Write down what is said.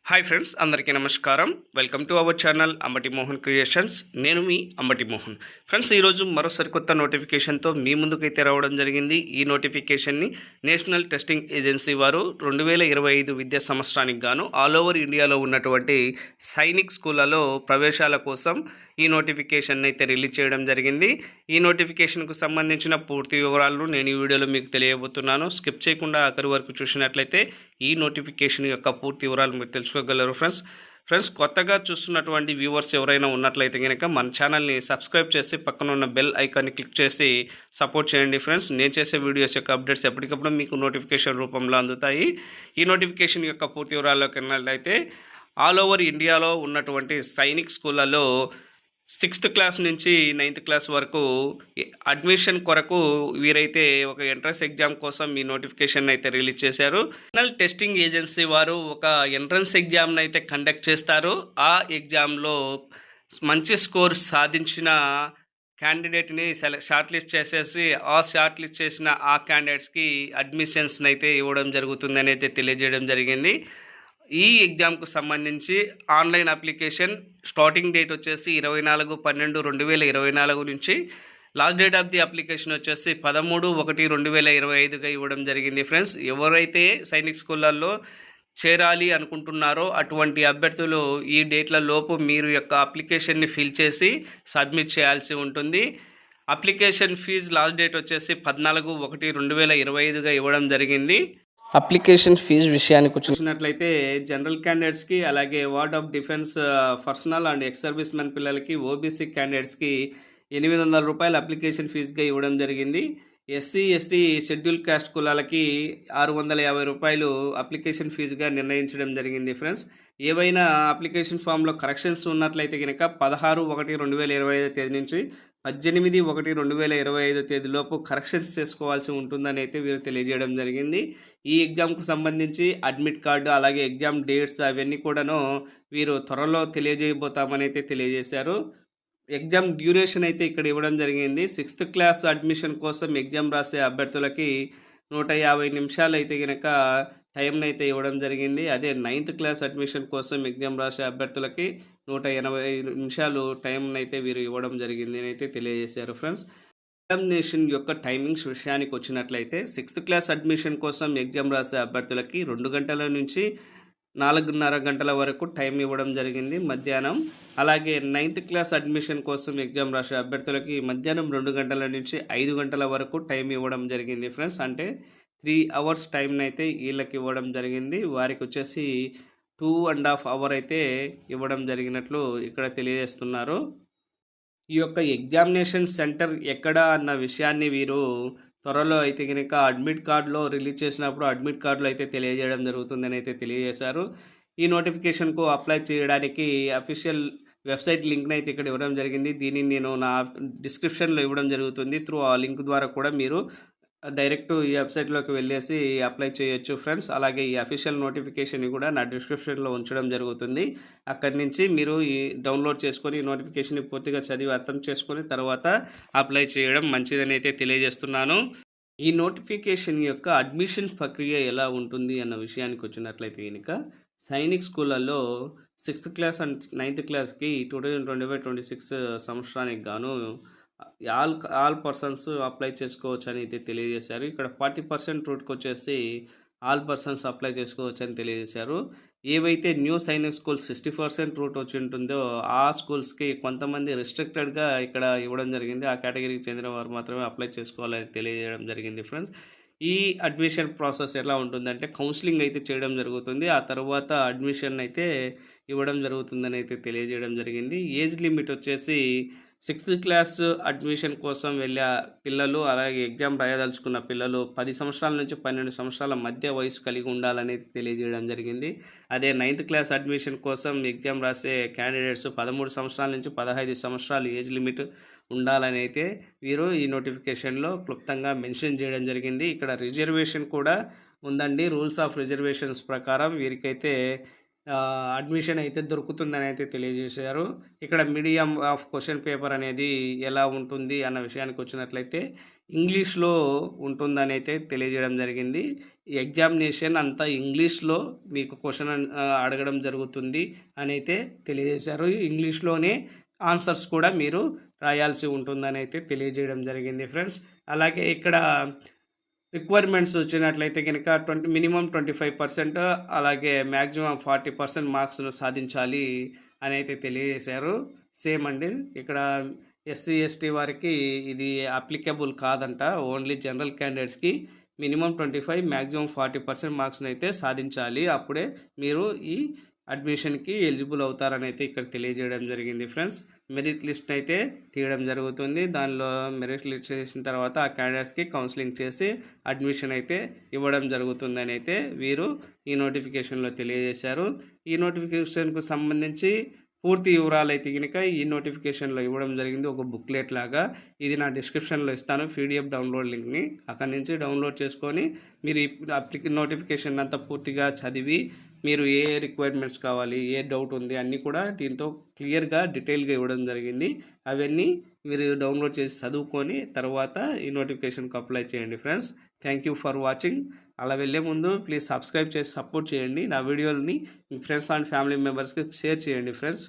Hi friends, అందరికీ నమస్కారం. Welcome to our channel Ambati Mohan creations. నేను మీ అంబటి మోహన్. ఫ్రెండ్స్, ఈరోజు మరో సరికొత్త నోటిఫికేషన్తో మీ ముందుకైతే రావడం జరిగింది. ఈ నోటిఫికేషన్ని నేషనల్ టెస్టింగ్ ఏజెన్సీ వారు 2025 విద్యా సంవత్సరానికి గాను ఆల్ ఓవర్ ఇండియాలో ఉన్నటువంటి సైనిక్ స్కూళ్ళలో ప్రవేశాల కోసం ఈ నోటిఫికేషన్ అయితే రిలీజ్ చేయడం జరిగింది. ఈ నోటిఫికేషన్కు సంబంధించిన పూర్తి వివరాలను నేను ఈ వీడియోలో మీకు తెలియబోతున్నాను. స్కిప్ చేయకుండా ఆఖరి వరకు చూసినట్లయితే ఈ నోటిఫికేషన్ యొక్క పూర్తి వివరాలు మీరు తెలుసుకోగలరు. ఫ్రెండ్స్, కొత్తగా చూస్తున్నటువంటి వ్యూవర్స్ ఎవరైనా ఉన్నట్లయితే కనుక మన ఛానల్ని సబ్స్క్రైబ్ చేసి పక్కన ఉన్న బెల్ ఐకాన్ని క్లిక్ చేసి సపోర్ట్ చేయండి. ఫ్రెండ్స్, నేను చేసే వీడియోస్ యొక్క అప్డేట్స్ ఎప్పటికప్పుడు మీకు నోటిఫికేషన్ రూపంలో అందుతాయి. ఈ నోటిఫికేషన్ యొక్క పూర్తి వివరాల్లోకి వెళ్ళినట్లయితే ఆల్ ఓవర్ ఇండియాలో ఉన్నటువంటి సైనిక్ స్కూళ్ళలో 6th క్లాస్ నుంచి 9th క్లాస్ వరకు అడ్మిషన్ కొరకు వీరైతే ఒక ఎంట్రన్స్ ఎగ్జామ్ కోసం ఈ నోటిఫికేషన్ అయితే రిలీజ్ చేశారు. నేషనల్ టెస్టింగ్ ఏజెన్సీ వారు ఒక ఎంట్రన్స్ ఎగ్జామ్ని అయితే కండక్ట్ చేస్తారు. ఆ ఎగ్జామ్లో మంచి స్కోర్ సాధించిన క్యాండిడేట్ని షార్ట్ లిస్ట్ చేసేసి ఆ షార్ట్ లిస్ట్ చేసిన ఆ క్యాండిడేట్స్కి అడ్మిషన్స్ని అయితే ఇవ్వడం జరుగుతుందని అయితే తెలియజేయడం జరిగింది. ఈ ఎగ్జామ్కు సంబంధించి ఆన్లైన్ అప్లికేషన్ స్టార్టింగ్ డేట్ వచ్చేసి 24/12/2024 నుంచి last date of the application వచ్చేసి 13/1/2025గా ఇవ్వడం జరిగింది. ఫ్రెండ్స్, ఎవరైతే సైనిక్ స్కూళ్ళల్లో చేరాలి అనుకుంటున్నారో అటువంటి అభ్యర్థులు ఈ డేట్ల లోపు మీరు యొక్క అప్లికేషన్ని ఫిల్ చేసి సబ్మిట్ చేయాల్సి ఉంటుంది. అప్లికేషన్ ఫీజు లాస్ట్ డేట్ వచ్చేసి 14/1/2025గా ఇవ్వడం జరిగింది. అప్లికేషన్ ఫీజు విషయానికి చూసినట్లయితే జనరల్ క్యాండిడేట్స్కి, అలాగే ward of defence personnel and ex service men పిల్లలకి, ఓబీసీ క్యాండిడేట్స్కి 800 రూపాయలు అప్లికేషన్ ఫీజుగా ఇవ్వడం జరిగింది. ఎస్సీ ఎస్టీ షెడ్యూల్ కాస్ట్ కులాలకి 650 రూపాయలు అప్లికేషన్ ఫీజుగా నిర్ణయించడం జరిగింది. ఫ్రెండ్స్, ఏవైనా అప్లికేషన్ ఫామ్లో కరెక్షన్స్ ఉన్నట్లయితే కనుక 16/1/2025 తేదీ నుంచి 18/1/2025 తేదీలోపు కరెక్షన్స్ చేసుకోవాల్సి ఉంటుందని అయితే వీరు తెలియజేయడం జరిగింది. ఈ ఎగ్జామ్కు సంబంధించి అడ్మిట్ కార్డు, అలాగే ఎగ్జామ్ డేట్స్ అవన్నీ కూడాను వీరు త్వరలో తెలియజేయబోతామని అయితే తెలియజేశారు. ఎగ్జామ్ డ్యూరేషన్ అయితే ఇక్కడ ఇవ్వడం జరిగింది. 6th క్లాస్ అడ్మిషన్ కోసం ఎగ్జామ్ రాసే అభ్యర్థులకి 150 నిమిషాలు అయితే కనుక టైంని అయితే ఇవ్వడం జరిగింది. అదే 9th క్లాస్ అడ్మిషన్ కోసం ఎగ్జామ్ రాసే అభ్యర్థులకి 180 నిమిషాలు టైంని అయితే వీరు ఇవ్వడం జరిగింది అని అయితే తెలియజేశారు. ఫ్రెండ్స్, ఎగ్జామినేషన్ యొక్క టైమింగ్స్ విషయానికి వచ్చినట్లయితే 6th క్లాస్ అడ్మిషన్ కోసం ఎగ్జామ్ రాసే అభ్యర్థులకి 2 గంటల నుంచి 4:30 గంటల వరకు టైం ఇవ్వడం జరిగింది మధ్యాహ్నం. అలాగే 9th క్లాస్ అడ్మిషన్ కోసం ఎగ్జామ్ రాసే అభ్యర్థులకి మధ్యాహ్నం 2 గంటల నుంచి 5 గంటల వరకు టైం ఇవ్వడం జరిగింది. ఫ్రెండ్స్, అంటే 3 అవర్స్ టైంని అయితే వీళ్ళకి ఇవ్వడం జరిగింది. వారికి వచ్చేసి 2.5 అవర్ అయితే ఇవ్వడం జరిగినట్లు ఇక్కడ తెలియజేస్తున్నారు. ఈ యొక్క ఎగ్జామినేషన్ సెంటర్ ఎక్కడ అన్న విషయాన్ని వీరు త్వరలో అయితే కనుక అడ్మిట్ కార్డులో రిలీజ్ చేసినప్పుడు అడ్మిట్ కార్డులో అయితే తెలియజేయడం జరుగుతుందని అయితే తెలియజేశారు. ఈ నోటిఫికేషన్కు అప్లై చేయడానికి అఫీషియల్ వెబ్సైట్ లింక్ని అయితే ఇక్కడ ఇవ్వడం జరిగింది. దీనిని నేను నా డిస్క్రిప్షన్లో ఇవ్వడం జరుగుతుంది. త్రూ ఆ లింక్ ద్వారా కూడా మీరు డైరెక్ట్ ఈ వెబ్సైట్లోకి వెళ్ళేసి అప్లై చేయొచ్చు. ఫ్రెండ్స్, అలాగే ఈ అఫీషియల్ నోటిఫికేషన్ కూడా నా డిస్క్రిప్షన్లో ఉంచడం జరుగుతుంది. అక్కడి నుంచి మీరు ఈ డౌన్లోడ్ చేసుకొని ఈ నోటిఫికేషన్ పూర్తిగా చదివి అర్థం చేసుకొని తర్వాత అప్లై చేయడం మంచిదని అయితే తెలియజేస్తున్నాను. ఈ నోటిఫికేషన్ యొక్క అడ్మిషన్ ప్రక్రియ ఎలా ఉంటుంది అన్న విషయానికి వచ్చినట్లయితే కనుక సైనిక్ స్కూళ్ళల్లో 6th క్లాస్ అండ్ 9th క్లాస్కి 2025-26 సంవత్సరానికి గాను ఆల్ పర్సన్స్ అప్లై చేసుకోవచ్చు అని అయితే తెలియజేశారు. ఇక్కడ 40% రూట్కి వచ్చేసి ఆల్ పర్సన్స్ అప్లై చేసుకోవచ్చు అని తెలియజేశారు. ఏవైతే న్యూ సైనిక్ స్కూల్స్ 60% రూట్ వచ్చి ఉంటుందో ఆ స్కూల్స్కి కొంతమంది రిస్ట్రిక్టెడ్గా ఇక్కడ ఇవ్వడం జరిగింది. ఆ కేటగిరీకి చెందిన వారు మాత్రమే అప్లై చేసుకోవాలని తెలియజేయడం జరిగింది. ఫ్రెండ్స్, ఈ అడ్మిషన్ ప్రాసెస్ ఎలా ఉంటుందంటే కౌన్సిలింగ్ అయితే చేయడం జరుగుతుంది. ఆ తర్వాత అడ్మిషన్ అయితే ఇవ్వడం జరుగుతుందని అయితే తెలియజేయడం జరిగింది. ఏజ్ లిమిట్ వచ్చేసి 6th క్లాస్ అడ్మిషన్ కోసం వెళ్ళే పిల్లలు, అలాగే ఎగ్జామ్ రాయదలుచుకున్న పిల్లలు 10 సంవత్సరాల నుంచి 12 సంవత్సరాల మధ్య వయసు కలిగి ఉండాలనేది తెలియజేయడం జరిగింది. అదే 9th క్లాస్ అడ్మిషన్ కోసం ఎగ్జామ్ రాసే క్యాండిడేట్స్ 13 సంవత్సరాల నుంచి 15 సంవత్సరాలు ఏజ్ లిమిట్ ఉండాలని అయితే వీరు ఈ నోటిఫికేషన్లో క్లుప్తంగా మెన్షన్ చేయడం జరిగింది. ఇక్కడ రిజర్వేషన్ కూడా ఉందండి. రూల్స్ ఆఫ్ రిజర్వేషన్స్ ప్రకారం వీరికైతే అడ్మిషన్ అయితే దొరుకుతుందని అయితే తెలియజేశారు. ఇక్కడ మీడియం ఆఫ్ క్వెషన్ పేపర్ అనేది ఎలా ఉంటుంది అన్న విషయానికి వచ్చినట్లయితే ఇంగ్లీష్‌లో ఉంటుందని అయితే తెలియజేయడం జరిగింది. ఈ ఎగ్జామినేషన్ అంతా ఇంగ్లీష్‌లో మీకు అడగడం జరుగుతుంది అని అయితే తెలియజేశారు. ఇంగ్లీష్‌లోనే ఆన్సర్స్ కూడా మీరు రాయాల్సి ఉంటుందని అయితే తెలియజేయడం జరిగింది ఫ్రెండ్స్. అలాగే ఇక్కడ రిక్వైర్మెంట్స్ వచ్చినట్లయితే కనుక మినిమం 25%, అలాగే మ్యాక్సిమం 40% మార్క్స్ను సాధించాలి అని అయితే తెలియజేశారు. సేమ్ అండి, ఇక్కడ ఎస్సీ ఎస్టీ వారికి ఇది అప్లికబుల్ కాదంట. ఓన్లీ జనరల్ క్యాండిడేట్స్కి మినిమం 25, మ్యాక్సిమం 40% మార్క్స్ని అయితే సాధించాలి. అప్పుడే మీరు ఈ అడ్మిషన్కి ఎలిజిబుల్ అవుతారని అయితే ఇక్కడ తెలియజేయడం జరిగింది ఫ్రెండ్స్. మెరిట్ లిస్ట్ అయితే తీయడం జరుగుతుంది. దానిలో మెరిట్ లిస్ట్ చేసిన తర్వాత ఆ క్యాండిడేట్స్కి కౌన్సిలింగ్ చేసి అడ్మిషన్ అయితే ఇవ్వడం జరుగుతుందని అయితే వీరు ఈ నోటిఫికేషన్లో తెలియజేశారు. ఈ నోటిఫికేషన్కు సంబంధించి పూర్తి వివరాలు అయితే కనుక ఈ నోటిఫికేషన్లో ఇవ్వడం జరిగింది, ఒక బుక్లెట్ లాగా. ఇది నా డిస్క్రిప్షన్లో ఇస్తాను, పీడిఎఫ్ డౌన్లోడ్ లింక్ని. అక్కడి నుంచి డౌన్లోడ్ చేసుకొని మీరు ఈ నోటిఫికేషన్ అంతా పూర్తిగా చదివి మీరు ఏ రిక్వైర్మెంట్స్ కావాలి, ఏ డౌట్ ఉంది అన్నీ కూడా దీంతో క్లియర్గా డీటెయిల్గా ఇవ్వడం జరిగింది. అవన్నీ మీరు డౌన్లోడ్ చేసి చదువుకొని తర్వాత ఈ నోటిఫికేషన్కి అప్లై చేయండి friends. Thank you for watching. అలా వెళ్ళే ముందు ప్లీజ్ సబ్స్క్రైబ్ చేసి సపోర్ట్ చేయండి. నా వీడియోని మీ ఫ్రెండ్స్ అండ్ ఫ్యామిలీ మెంబర్స్కి షేర్ చేయండి ఫ్రెండ్స్.